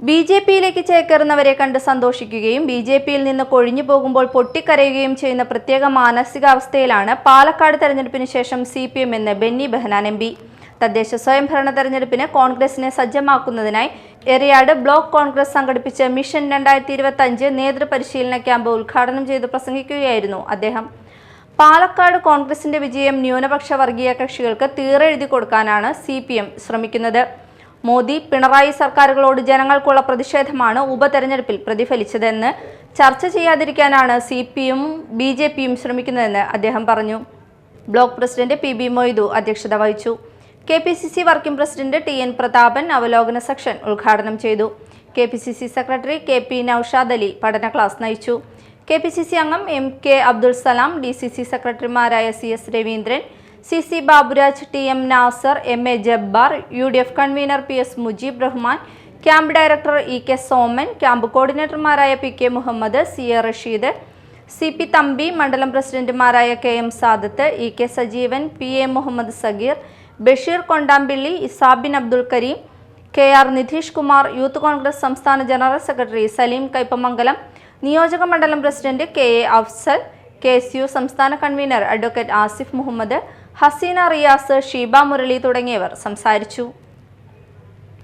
ബി.ജെ.പിയിലേക്ക് ചേക്കേറുന്നവരെ കണ്ട് സന്തോഷിക്കുകയും ബി.ജെ.പിയിൽ നിന്ന് കൊഴിഞ്ഞു പോകുമ്പോൾ പൊട്ടിക്കരയുകയും ചെയ്യുന്ന പ്രത്യേക മാനസികാവസ്ഥയിലാണ് പാലക്കാട് തെരഞ്ഞെടുപ്പിന് ശേഷം CPM എന്ന് ബെന്നി ബെഹനാൻ MP. തദ്ദേശ സ്വയംഭരണ തെരഞ്ഞെടുപ്പിന് കോൺഗ്രസിനെ സജ്ജമാക്കുന്നതിനായി എറിയാട് ബ്ലോക്ക് കോൺഗ്രസ് സംഘടിപ്പിച്ച മിഷൻ 2025 നേതൃപരിശീലന ക്യാമ്പ് ഉദ്ഘാടനം ചെയ്ത് പ്രസംഗിക്കുകയായിരുന്നു അദ്ദേഹം. പാലക്കാട് കോൺഗ്രസിന്റെ വിജയം ന്യൂനപക്ഷ വർഗീയ കക്ഷികൾക്ക് തീറെഴുതി കൊടുക്കാനാണ് CPM ശ്രമിക്കുന്നത്. മോദി പിണറായി സർക്കാരുകളോട് ജനങ്ങൾക്കുള്ള പ്രതിഷേധമാണ് ഉപതെരഞ്ഞെടുപ്പിൽ പ്രതിഫലിച്ചതെന്ന് ചർച്ച ചെയ്യാതിരിക്കാനാണ് CPM ബി.ജെ.പിയും ശ്രമിക്കുന്നതെന്ന് അദ്ദേഹം പറഞ്ഞു. ബ്ലോക്ക് പ്രസിഡന്റ് PB മൊയ്തു അധ്യക്ഷത വഹിച്ചു. KPCC working president TN Prathapan അവലോകന സെക്ഷൻ ഉദ്ഘാടനം ചെയ്തു. KPCC secretary KP Noushad Ali പഠന ക്ലാസ് നയിച്ചു. KPCC അംഗം MK അബ്ദുൾ സലാം, DCC സെക്രട്ടറിമാരായ CS Raveendran, CC Baburaj, TM Nasar, MA Jabbar, UDF convener PS Mujeeb Rahman, camp director EK Soman, camp കോർഡിനേറ്റർമാരായ PK Muhammad, CA Rasheed, CP Thampi, മണ്ഡലം പ്രസിഡന്റുമാരായ KM Sadath, EK Sajeevan, PA Muhammad Sageer, Basheer Kondampilly, ഇസാബിൻ അബ്ദുൾ കരീം, KR നിധീഷ് കുമാർ, യൂത്ത് കോൺഗ്രസ് സംസ്ഥാന ജനറൽ സെക്രട്ടറി സലീം കൈപ്പമംഗലം, നിയോജക മണ്ഡലം പ്രസിഡന്റ് KA അഫ്സൽ, KSU സംസ്ഥാന കൺവീനർ അഡ്വക്കേറ്റ് ആസിഫ് മുഹമ്മദ്, ഹസീന റിയാസ്, ഷീബ മുരളി തുടങ്ങിയവർ സംസാരിച്ചു.